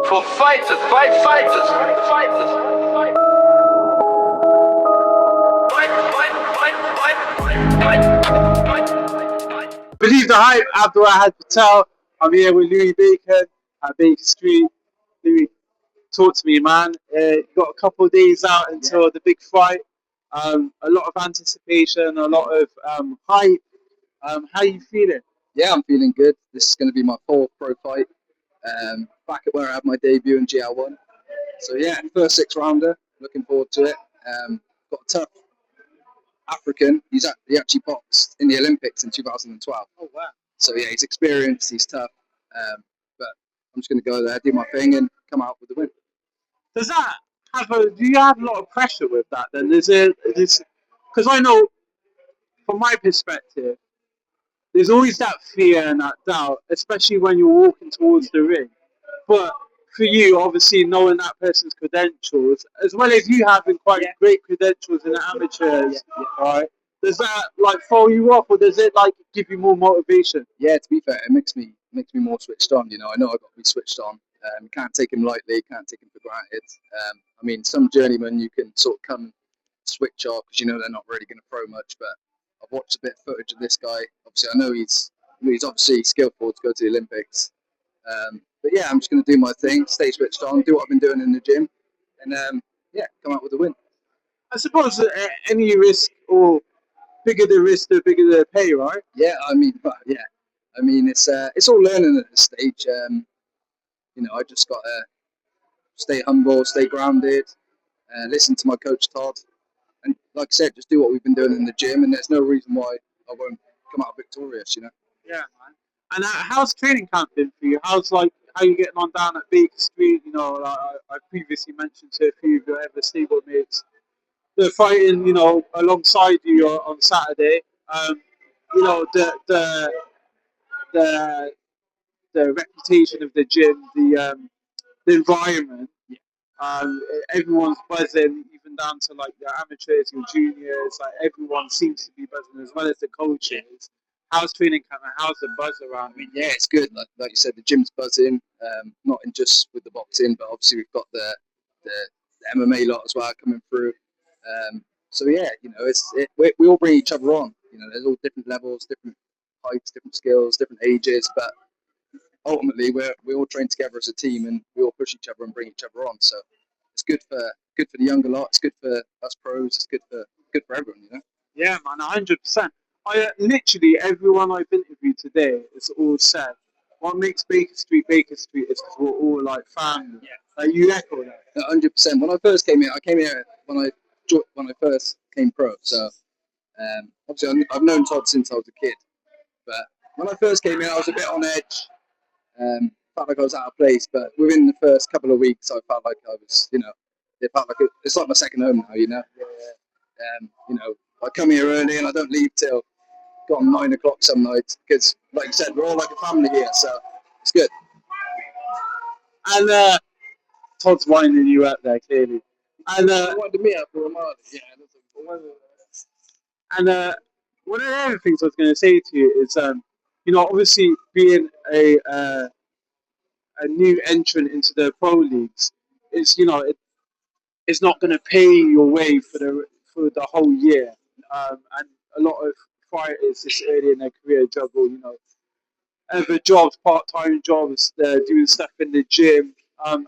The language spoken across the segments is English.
For fighters, fighters. Believe the hype, Abdul Ahad Patel. I'm here with Louis Bacon at Baker Street. Louis, talk to me, man. Got a couple of days out until the big fight. A lot of anticipation, a lot of hype. How you feeling? Yeah, I'm feeling good. This is going to be my fourth pro fight. Back at where I had my debut in GL1. So yeah, first six rounder. Looking forward to it. Got a tough African. He actually boxed in the Olympics in 2012. Oh wow! So yeah, he's experienced. He's tough. But I'm just going to go there, do my thing, and come out with the win. Does that do you have a lot of pressure with that? Then because I know from my perspective, there's always that fear and that doubt, especially when you're walking towards the ring. But for you, obviously knowing that person's credentials, as well as you having quite great credentials in the amateurs, right? Does that like throw you off, or does it like give you more motivation? Yeah, to be fair, it makes me more switched on. You know, I know I've got to be switched on. Can't take him lightly. Can't take him for granted. I mean, some journeymen you can sort of come switch off because you know they're not really going to throw much. But I've watched a bit of footage of this guy. Obviously, I know he's obviously skillful to go to the Olympics. But yeah, I'm just going to do my thing, stay switched on, do what I've been doing in the gym, and yeah, come out with a win. I suppose any risk, or bigger the risk, the bigger the pay, right? Yeah, I mean, it's all learning at this stage. You know, I just got to stay humble, stay grounded, listen to my coach Todd, and like I said, just do what we've been doing in the gym. And there's no reason why I won't come out victorious. You know. Yeah, man. And how's training camp been for you? How you getting on down at Baker Street? You know, like I previously mentioned to a few of your ever stable mates, they're fighting, you know, alongside you on Saturday. You know, the the reputation of the gym, the environment. Um, Everyone's buzzing, even down to like the amateurs, your juniors. Like everyone seems to be buzzing, as well as the coaches. How's training camp and how's the buzz around? I mean, yeah, it's good. Like you said, the gym's buzzing. Not in just with the boxing, but obviously we've got the MMA lot as well coming through. So yeah, you know, we all bring each other on. You know, there's all different levels, different heights, different skills, different ages, but ultimately we all train together as a team, and we all push each other and bring each other on. So it's good for the younger lot. It's good for us pros. It's good for everyone. You know. Yeah, man, 100%. I literally everyone I've interviewed today has all said what makes Baker Street is because we're all like family. Yeah. Like you echo that. 100%. When I first came here, when I first came pro. So obviously I've known Todd since I was a kid. But when I first came in, I was a bit on edge. Felt like I was out of place. But within the first couple of weeks, I felt like I was, you know, it felt like it's like my second home now. You know. You know, I come here early and I don't leave till gone 9 o'clock some nights because, like you said, we're all like a family here. So it's good. And Todd's winding you up there clearly. And wanted me up for a mile. Yeah. And one of the other things I was going to say to you is, you know, obviously being a new entrant into the pro leagues, it's, you know, it's not going to pay your way for the whole year. And a lot of fighters this early in their career juggle, you know, other jobs, part-time jobs, they're doing stuff in the gym.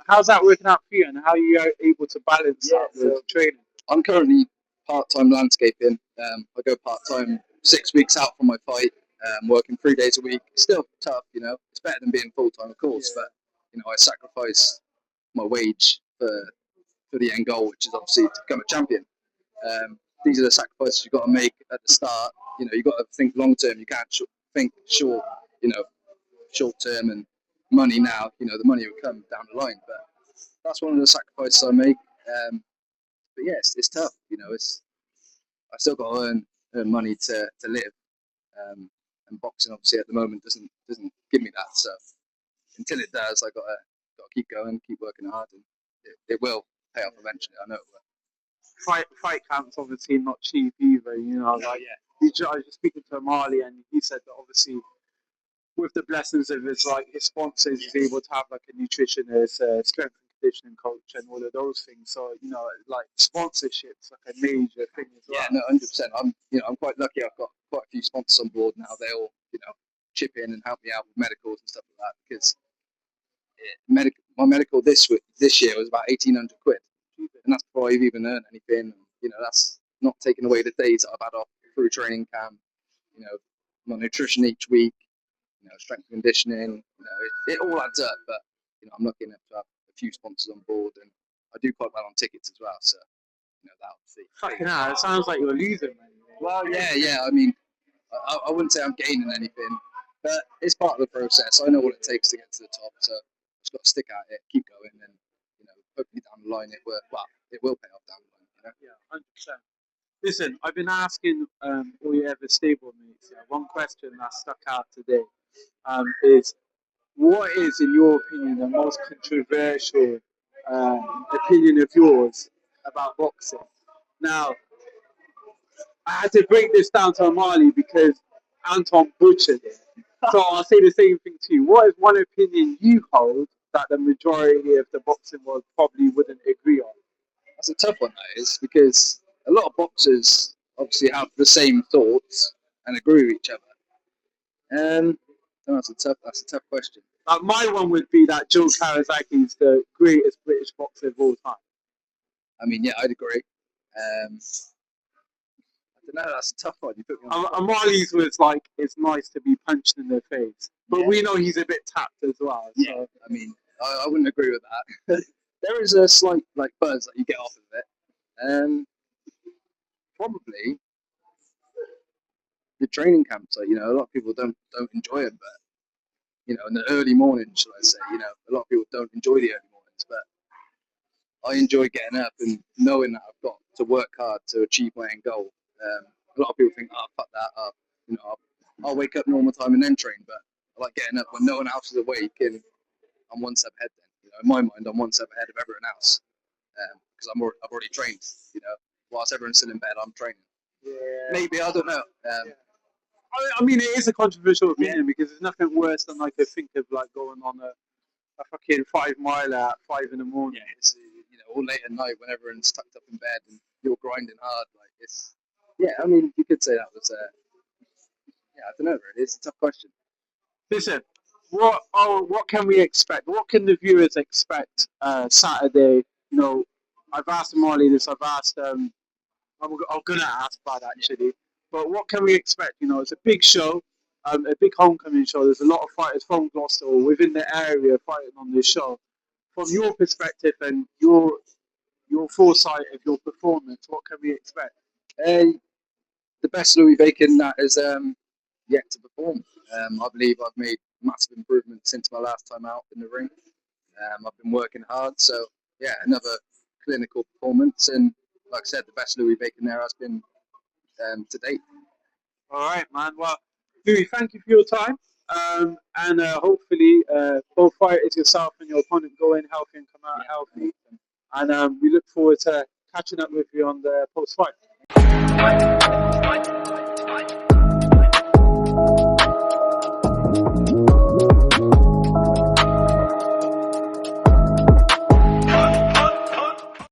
How's that working out for you, and how are you able to balance that with training? I'm currently part-time landscaping. I go part-time 6 weeks out from my fight, working 3 days a week. It's still tough, you know. It's better than being full-time, of course, but you know, I sacrifice my wage for the end goal, which is obviously to become a champion. These are the sacrifices you've got to make at the start. You know, you've got to think long-term. You can't think short, you know, short-term and money now. You know, the money will come down the line, but that's one of the sacrifices I make. But yes, it's tough. You know, I still got to earn money to live. And boxing obviously at the moment doesn't give me that. So until it does, I got to keep going, keep working hard, and it will pay off eventually. I know it will. Fight camp's obviously not cheap either. You know, like I was just speaking to Amali, and he said that obviously with the blessings of his his sponsors, he's able to have like a nutritionist, strength and conditioning coach, and all of those things. So like sponsorship's like a major thing as well. Yeah, no, 100%. I'm quite lucky. I've got quite a few sponsors on board now. They all, chip in and help me out with medicals and stuff like that because my medical this year was about 1,800 quid, and that's before I've even earned anything. That's not taking away the days that I've had off through training camp. My nutrition each week, strength and conditioning. It all adds up. But I'm lucky enough to have a few sponsors on board, and I do quite well on tickets as well. So that obviously. Fucking hell, it sounds like you're losing, man. Well, yeah. I mean, I wouldn't say I'm gaining anything, but it's part of the process. I know what it takes to get to the top, so just got to stick at it, keep going, and hopefully down the line it will pay off down the line. Yeah, 100%. Listen, I've been asking all your ever stable mates. Yeah, one question that stuck out today is, what is, in your opinion, the most controversial opinion of yours about boxing? Now, I had to break this down to Amali because Anton butchered it. So I'll say the same thing to you. What is one opinion you hold that the majority of the boxing world probably wouldn't agree on? That's a tough one, that is, because a lot of boxers obviously have the same thoughts and agree with each other. That's a tough question. My one would be that Joe Kawasaki is the greatest British boxer of all time. I mean, yeah, I'd agree. I don't know, that's a tough one. You put me on. Amali's was like, it's nice to be punched in the face, but we know he's a bit tapped as well. So. Yeah, I mean, I wouldn't agree with that. There is a slight buzz that you get off of it. Probably the training camps. A lot of people don't enjoy it, but in the early morning, shall I say? A lot of people don't enjoy the early mornings, but I enjoy getting up and knowing that I've got to work hard to achieve my end goal. A lot of people think, fuck that. I'll wake up normal time and then train, but I like getting up when no one else is awake and I'm one step ahead. Then, in my mind, I'm one step ahead of everyone else because I've already trained. Whilst everyone's still in bed, I'm training. Yeah. Maybe, I don't know. I mean, it is a controversial opinion because there's nothing worse than I could think of going on a fucking 5 mile at 5 in the morning. Yeah, it's all late at night when everyone's tucked up in bed and you're grinding hard. Yeah, I mean, you could say that was I don't know, really. It's a tough question. Listen, what can we expect? What can the viewers expect Saturday? I've asked Marley this. I've asked. I'm gonna ask Brad actually. But what can we expect? It's a big show, a big homecoming show. There's a lot of fighters from Gloucester or within the area fighting on this show. From your perspective and your foresight of your performance, what can we expect? The best Louis Bacon that is yet to perform. I believe I've made massive improvements since my last time out in the ring. I've been working hard, so yeah, another clinical performance, and like I said, the best Louis Bacon there has been to date. All right, man. Well, Louis, thank you for your time, and hopefully both fighters, yourself and your opponent, go in healthy and come out healthy. And we look forward to catching up with you on the post-fight.